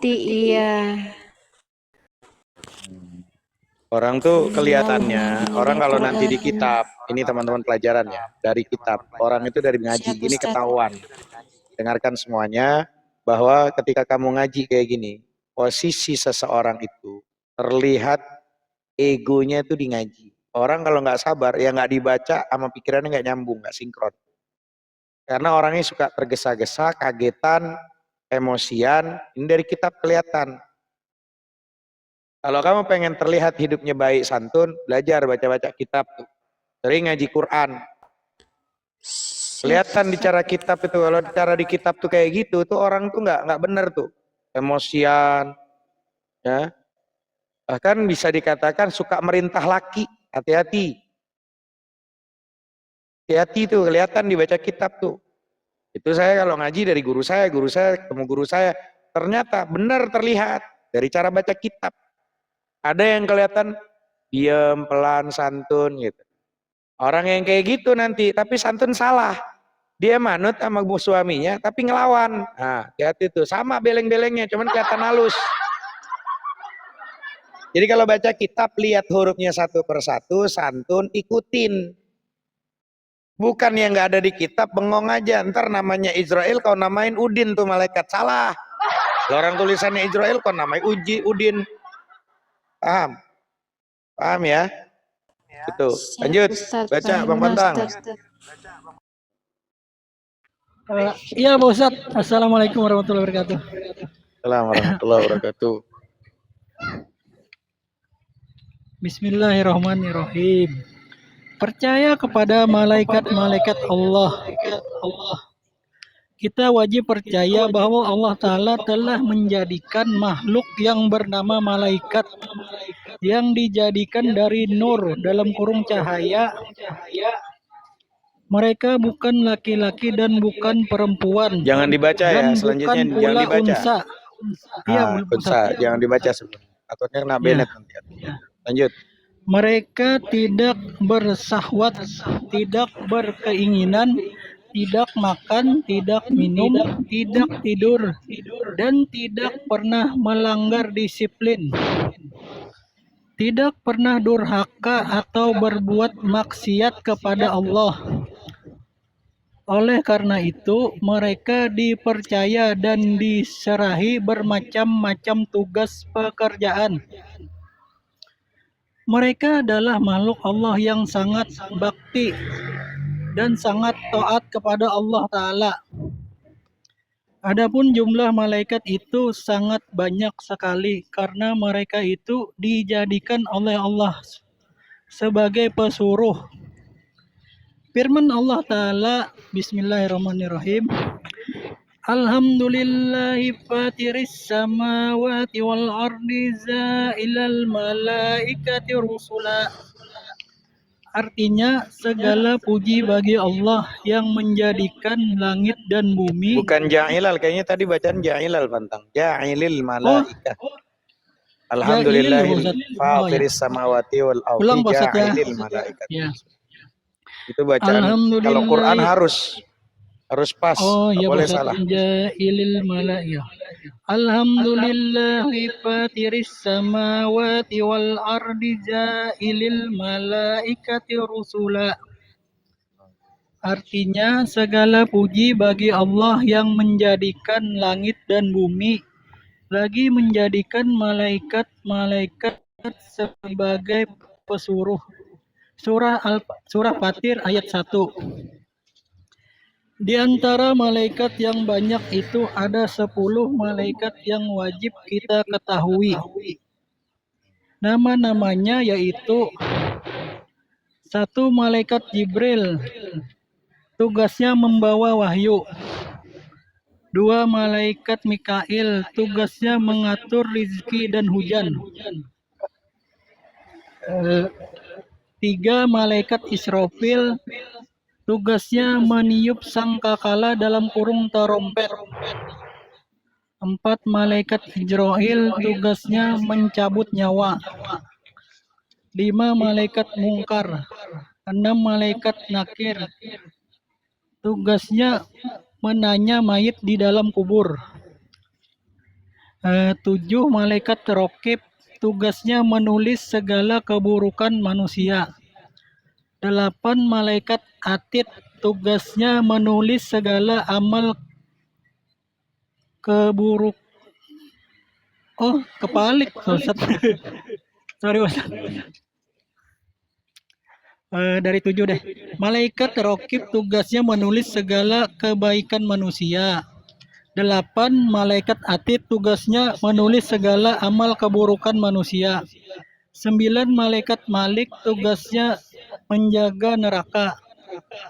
Iya. Orang tuh kelihatannya, orang kalau nanti di kitab, ini teman-teman pelajaran ya, dari kitab, orang itu dari ngaji, Siap, ini Ustaz. ketahuan. Dengarkan semuanya, bahwa ketika kamu ngaji kayak gini, posisi seseorang itu terlihat egonya itu di ngaji. Orang kalau nggak sabar, ya nggak dibaca, sama pikirannya nggak nyambung, nggak sinkron. Karena orangnya suka tergesa-gesa, kagetan, emosian, ini dari kitab kelihatan. Kalau kamu pengen terlihat hidupnya baik santun, belajar baca-baca kitab tuh. Sering ngaji Quran. Kelihatan di cara kitab itu, kalau cara di kitab tuh kayak gitu, tuh orang tuh nggak bener tuh. Emosian, ya. Bahkan bisa dikatakan suka merintah laki, hati-hati. Hati-hati tuh, kelihatan dibaca kitab tuh. Itu saya kalau ngaji dari guru saya ketemu guru saya, ternyata benar terlihat dari cara baca kitab. Ada yang kelihatan diam, pelan, santun gitu. Orang yang kayak gitu nanti, tapi santun salah. Dia manut sama suaminya, tapi ngelawan. Nah, hati-hati tuh. Sama beleng-belengnya, cuman kelihatan halus. Jadi kalau baca kitab, lihat hurufnya satu persatu, santun, ikutin. Bukan yang nggak ada di kitab, bengong aja. Ntar namanya Israel, kau namain Udin tuh malaikat. Salah. Orang tulisannya Israel, kau namain Udin. Paham? Paham ya? Itu. Lanjut. Baca Bang Pantang. Iya Pak Ustadz. Assalamualaikum warahmatullahi wabarakatuh. Assalamualaikum warahmatullahi wabarakatuh. Bismillahirrahmanirrahim. Percaya kepada malaikat-malaikat Allah. Kita wajib percaya bahwa Allah Ta'ala telah menjadikan makhluk yang bernama malaikat yang dijadikan dari nur dalam kurung cahaya. Mereka bukan laki-laki dan bukan perempuan. Jangan dibaca ya, dan selanjutnya bukan jangan pula dibaca. Unsa. Iya, unsa, jangan dibaca sebelum. Takutnya kena banet nanti. Lanjut. Mereka tidak bersahwat, tidak berkeinginan, tidak makan, tidak minum, tidak tidur, dan tidak pernah melanggar disiplin. Tidak pernah durhaka atau berbuat maksiat kepada Allah. Oleh karena itu, mereka dipercaya dan diserahi bermacam-macam tugas pekerjaan. Mereka adalah makhluk Allah yang sangat bakti dan sangat taat kepada Allah Ta'ala. Adapun jumlah malaikat itu sangat banyak sekali karena mereka itu dijadikan oleh Allah sebagai pesuruh. Firman Allah Ta'ala, Bismillahirrahmanirrahim. Alhamdulillahi fatiris samawati wal ardi zailal malaikati rusula. Artinya segala puji bagi Allah yang menjadikan langit dan bumi. Bukan ja'ilal, kayaknya tadi bacaan ja'ilal Pantang. Ja'ilil malaikah. Alhamdulillahil fatiris samawati wal ardi ja'ilil malaikah. Ya. Itu bacaan kalau Quran harus pas. Ya boleh Ustaz. salah. Ja'ilil malaikah. Alhamdulillahi fatiris samawati wal ardi ja'ilil malaikati rusula. Artinya segala puji bagi Allah yang menjadikan langit dan bumi, lagi menjadikan malaikat-malaikat sebagai pesuruh. Surah Fatir ayat 1. Di antara malaikat yang banyak itu ada 10 malaikat yang wajib kita ketahui. Nama-namanya yaitu 1 malaikat Jibril, tugasnya membawa wahyu. 2 malaikat Mikail, tugasnya mengatur rizki dan hujan. 3 malaikat Israfil, tugasnya meniup sangkakala dalam kurung terompet. 4 malaikat Ijroil, tugasnya mencabut nyawa. 5 malaikat Mungkar. 6 malaikat Nakir, tugasnya menanya mayit di dalam kubur. 7 malaikat Rokib, tugasnya menulis segala keburukan manusia. 8 malaikat Atid, tugasnya menulis segala amal keburuk. Oh, kebalik, Ustaz. Sorry, Ustaz. Dari 7 deh. Malaikat Rokib tugasnya menulis segala kebaikan manusia. 8 malaikat Atid tugasnya menulis segala amal keburukan manusia. 9 malaikat Malik tugasnya menjaga neraka.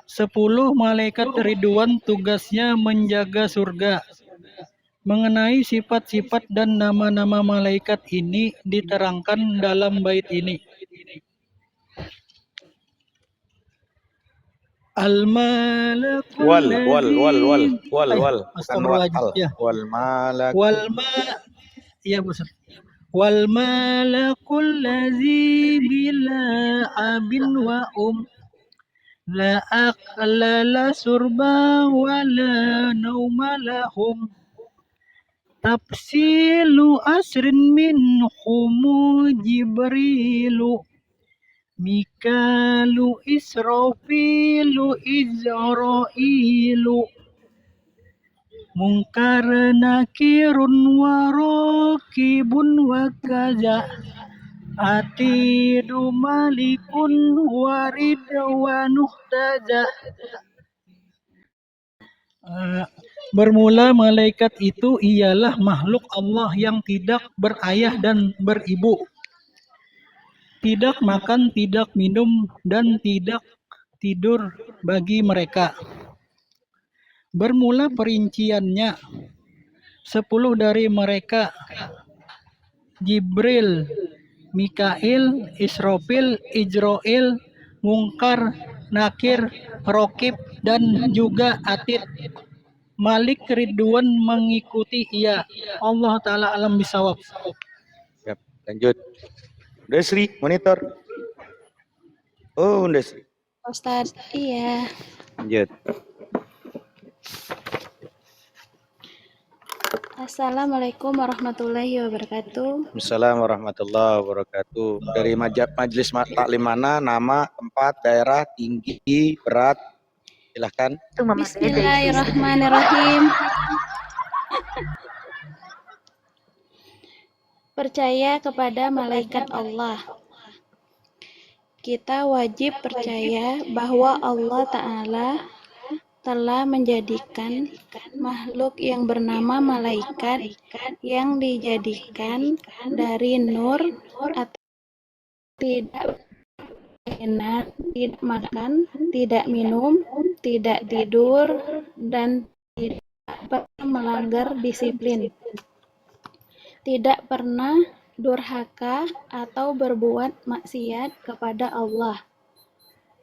10 malaikat Ridwan tugasnya menjaga surga. Mengenai sifat-sifat dan nama-nama malaikat ini diterangkan dalam bait ini. Wal bukan wal Ya. wal malak Iya, Bu. Wal malakul ladzi bila abin wa la aqlala surba wa la nauma lahum tafsilu asrin minhumu jibrilu Mikalu Israfilu Izra'ilu Mungkar nakirun wa raqibun wa kaza Atidu malikun wa ridwanuh taza. Bermula malaikat itu ialah makhluk Allah yang tidak berayah dan beribu, tidak makan, tidak minum, dan tidak tidur bagi mereka. Bermula perinciannya, 10 dari mereka, Jibril, Mikail, Israfil, Ijroil, Mungkar, Nakir, Rokib, dan juga Atid. Malik Ridwan mengikuti ia. Allah Ta'ala alam bisawab. Siap, lanjut. Desri, monitor. Oh, Desri. Ustaz, iya. Lanjut. Assalamualaikum warahmatullahi wabarakatuh. Assalamualaikum warahmatullahi wabarakatuh. Dari majelis taklim mana, nama, tempat, daerah, tinggi, berat, silahkan. Bismillahirrahmanirrahim. Percaya kepada malaikat Allah. Kita wajib percaya bahwa Allah Ta'ala telah menjadikan makhluk yang bernama malaikat yang dijadikan dari nur atau tidak enak, tidak makan, tidak minum, tidak tidur, dan tidak pernah melanggar disiplin. Tidak pernah durhaka atau berbuat maksiat kepada Allah.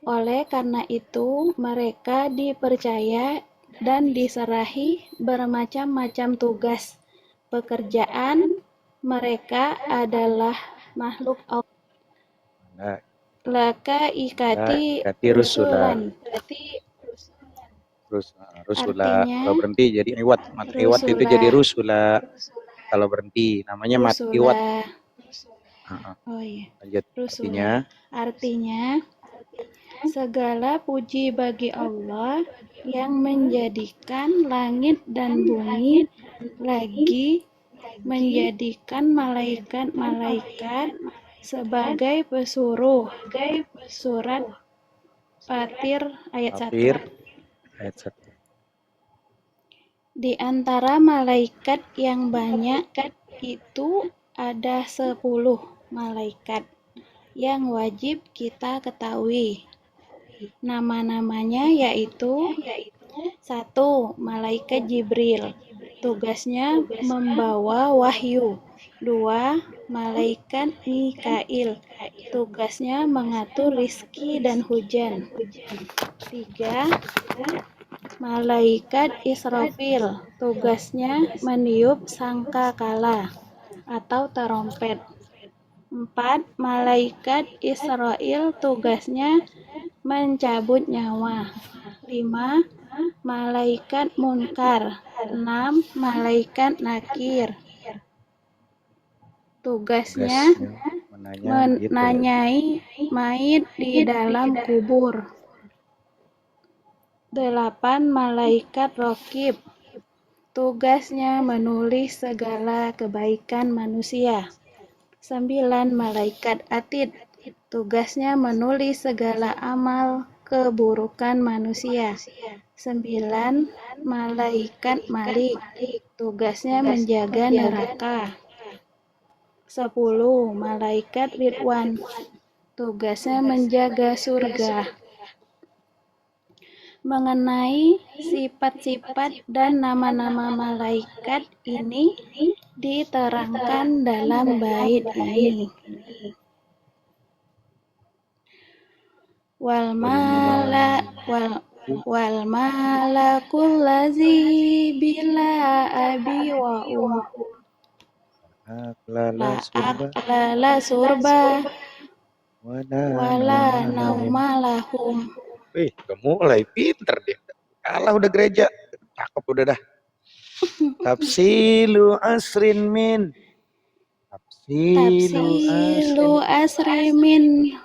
Oleh karena itu, mereka dipercaya dan diserahi bermacam-macam tugas. Pekerjaan mereka adalah makhluk Allah. Laka ikati rusulan. Rusula. Artinya, Kalau berhenti jadi iwat. Mat iwat itu rusula. jadi rusula. Kalau berhenti namanya mat iwat. Oh iya. Lanjut. Rusula. Artinya, segala puji bagi Allah yang menjadikan langit dan bumi, lagi menjadikan malaikat-malaikat sebagai pesuruh. Surat Fatir ayat 1. Di antara malaikat yang banyak itu ada 10 malaikat yang wajib kita ketahui. Nama-namanya yaitu: 1. Malaikat Jibril, tugasnya membawa wahyu. 2. Malaikat Mikail, tugasnya mengatur rizki dan hujan. 3. Malaikat Israfil, tugasnya meniup sangkakala atau terompet. 4. Malaikat Israel, tugasnya mencabut nyawa. 5. Malaikat Munkar. 6. Malaikat Nakir, tugasnya menanyai mayit di dalam kubur. 8. Malaikat Rokib, tugasnya menulis segala kebaikan manusia. 9. Malaikat Atid, tugasnya menulis segala amal keburukan manusia. 9. Malaikat Malik, tugasnya menjaga neraka. 10. Malaikat Ridwan, tugasnya menjaga surga. Mengenai sifat-sifat dan nama-nama malaikat ini diterangkan dalam bait ini. Wal malakul lazi bila abi wa la aklala surba wala nauma lahum. Udah mulai pinter dia. Kalah udah gereja. Cakep udah dah. Tafsilu asrin min. Tafsilu asri min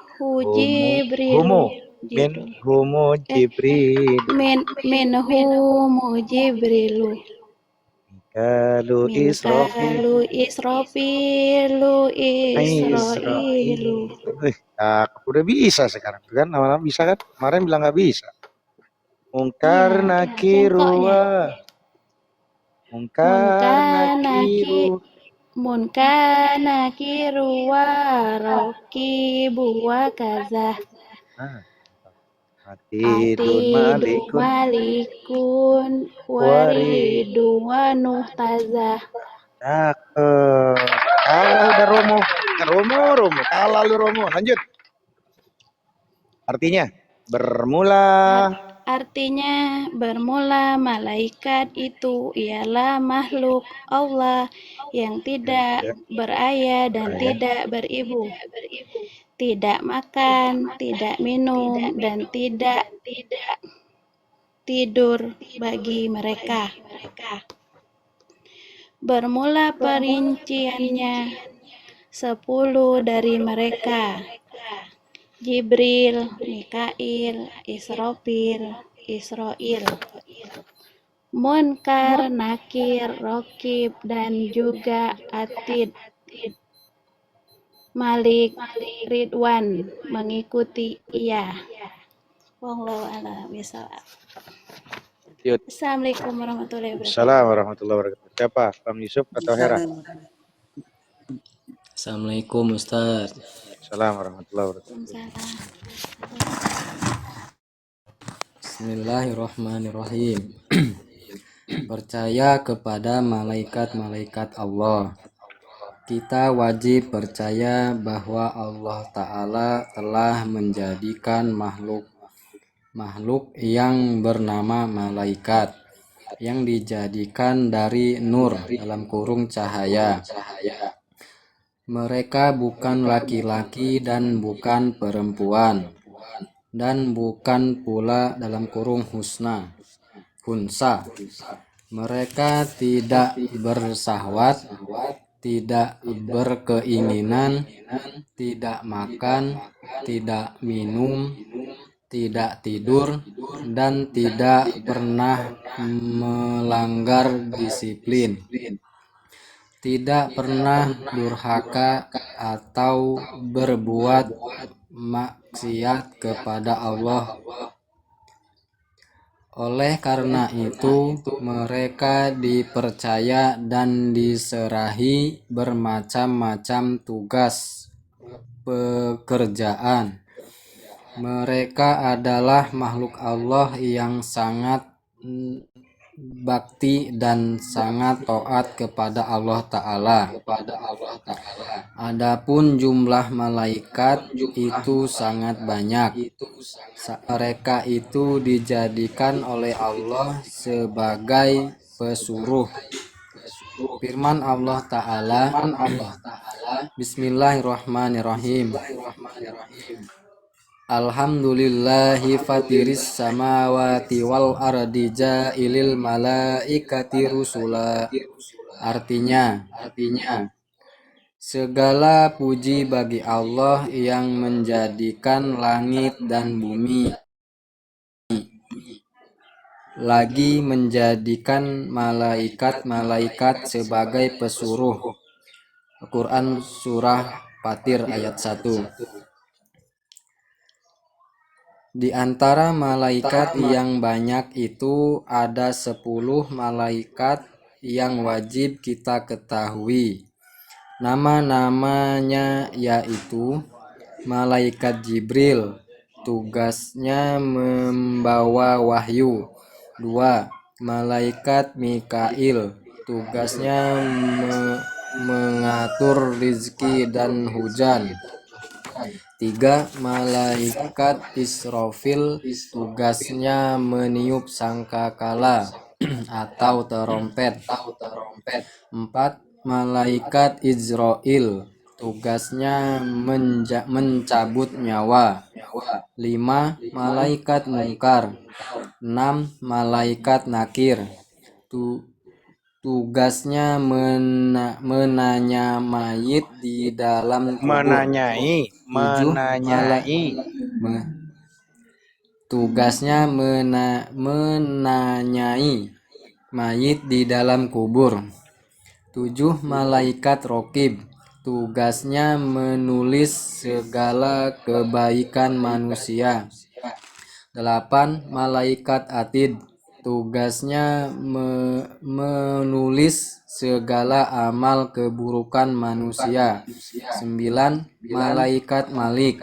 Jibril. Humu Jibril. Minhu Jibrilu. Kalau Mikalu Israfilu. Cakep udah bisa sekarang kan. Lama-lama bisa kan. Kemarin bilang nggak bisa. Mungkar nakiru wa. Munkar nakiru wa rakibu wa kaza. Atidun malikun waridu taza. Cakep. Kalah udah Romo. Kalah lu Romo. Lanjut. Artinya bermula malaikat itu ialah makhluk Allah yang tidak berayah dan tidak beribu, tidak makan, tidak minum, dan tidak tidur bagi mereka. Bermula perinciannya 10 dari mereka: Jibril, Mikail, Israfil, Munkar, Nakir, Rokib, dan juga Atid. Malik, Ridwan mengikuti ia. Wallahu a'lam bishawab. Assalamualaikum warahmatullahi wabarakatuh. Assalamualaikum warahmatullahi wabarakatuh. Siapa? Pak Yusuf atau Hera? Assalamualaikum Ustaz. Assalamualaikum warahmatullahi wabarakatuh. Bismillahirrahmanirrahim. Percaya kepada malaikat-malaikat Allah. Kita wajib percaya bahwa Allah Ta'ala telah menjadikan makhluk yang bernama malaikat yang dijadikan dari nur dalam kurung cahaya. Mereka bukan laki-laki dan bukan perempuan, dan bukan pula dalam kurung hunsa. Mereka tidak bersahwat, tidak berkeinginan, tidak makan, tidak minum, tidak tidur, dan tidak pernah melanggar disiplin. Tidak pernah durhaka atau berbuat maksiat kepada Allah. Oleh karena itu, mereka dipercaya dan diserahi bermacam-macam tugas pekerjaan Mereka adalah makhluk Allah yang sangat bakti dan sangat taat kepada Allah Ta'ala. Adapun jumlah malaikat itu sangat banyak. Mereka itu dijadikan oleh Allah sebagai pesuruh. Firman Allah Ta'ala, Bismillahirrahmanirrahim. Alhamdulillahi fatiris samawati wal ardi ja'ilil malaikati rusula. Artinya, segala puji bagi Allah yang menjadikan langit dan bumi, lagi menjadikan malaikat-malaikat sebagai pesuruh. Al-Quran Surah Fatir ayat 1. Di antara malaikat yang banyak itu ada 10 malaikat yang wajib kita ketahui. Nama-namanya yaitu malaikat Jibril, tugasnya membawa wahyu. 2. Malaikat Mikail, tugasnya mengatur rizki dan hujan. 3. Malaikat Israfil, tugasnya meniup sangkakala atau terompet. 4. Malaikat Izrail, tugasnya mencabut nyawa. 5. Malaikat Munkar. 6. Malaikat Nakir, tugasnya menanya mayit di dalam kubur. Tugasnya menanyai mayit di dalam kubur. 7. Malaikat Rokib, tugasnya menulis segala kebaikan manusia. 8. Malaikat Atid, tugasnya menulis segala amal keburukan manusia. 9. Malaikat Malik,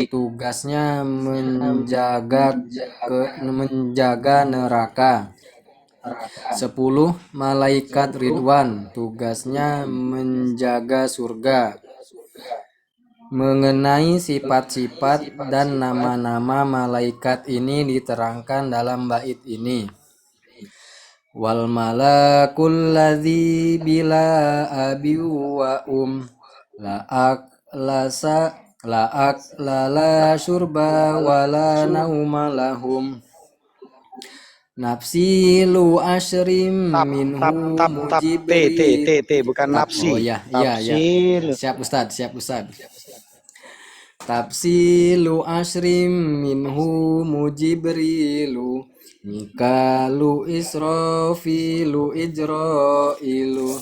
tugasnya menjaga neraka. 10. Malaikat Ridwan, tugasnya menjaga surga. Mengenai sifat-sifat dan nama-nama malaikat ini diterangkan dalam bait ini. Wal malakul ladzi bila abi wa la'ak lala syurba wala nauma lahum. Nafsi lu asyrim minhu mujibril. Bukan nafsi. Oh ya. Siap Ustaz. Tafsilu asyrim minhu mujibrilu Mikalu Israfilu Ijrailu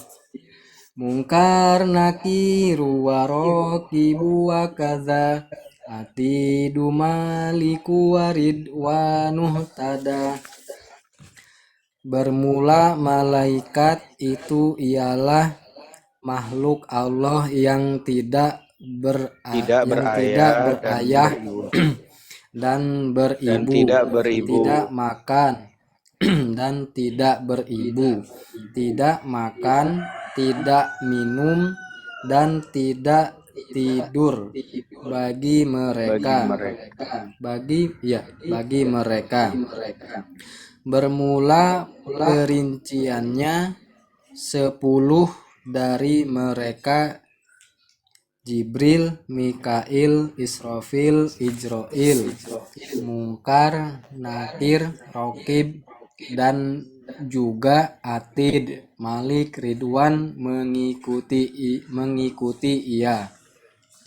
Munkar nakiru warokibu wa kadza Atidu maliku waridwanuh tada. Bermula malaikat itu ialah makhluk Allah yang tidak berayah dan beribu, tidak makan dan tidak beribu, tidak makan, tidak minum dan tidak tidur bagi mereka. Bermula perinciannya 10 dari mereka Jibril, Mikail, Israfil, Ijrail, Munkar, Nakir, Rokib, dan juga Atid, Malik, Ridwan mengikuti ia.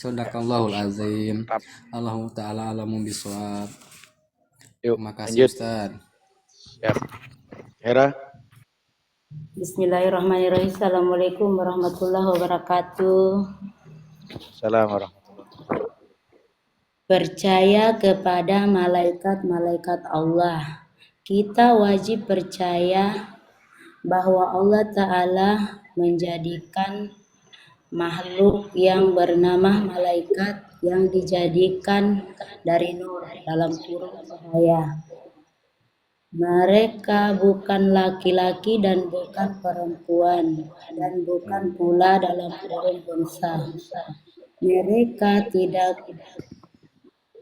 Sadaqallahul azim. Allahu ta'ala alamu bisawab. Terima kasih Ustaz. Siap. Hera. Bismillahirrahmanirrahim. Assalamualaikum warahmatullahi wabarakatuh. Assalamualaikum. Percaya kepada malaikat-malaikat Allah. Kita wajib percaya bahwa Allah Ta'ala menjadikan makhluk yang bernama malaikat yang dijadikan dari nur dalam kurung cahaya. Mereka bukan laki-laki dan bukan perempuan dan bukan pula dalam kurung unsa. Mereka tidak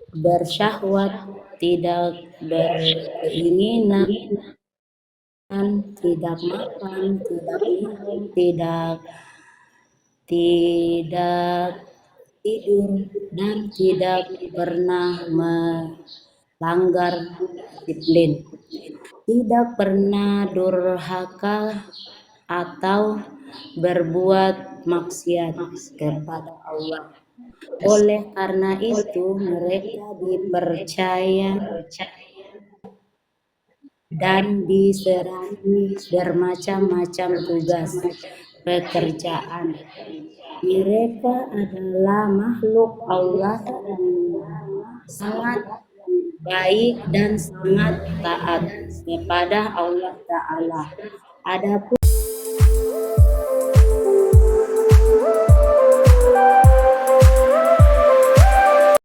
bersyahwat, tidak berkeinginan, tidak makan, tidak minum, tidak tidur, dan tidak pernah melanggar disiplin, tidak pernah durhaka atau berbuat maksiat kepada Allah. Oleh karena itu mereka dipercaya dan diserahi bermacam-macam tugas pekerjaan. Mereka adalah makhluk Allah yang sangat baik dan sangat taat kepada Allah Ta'ala. Adapun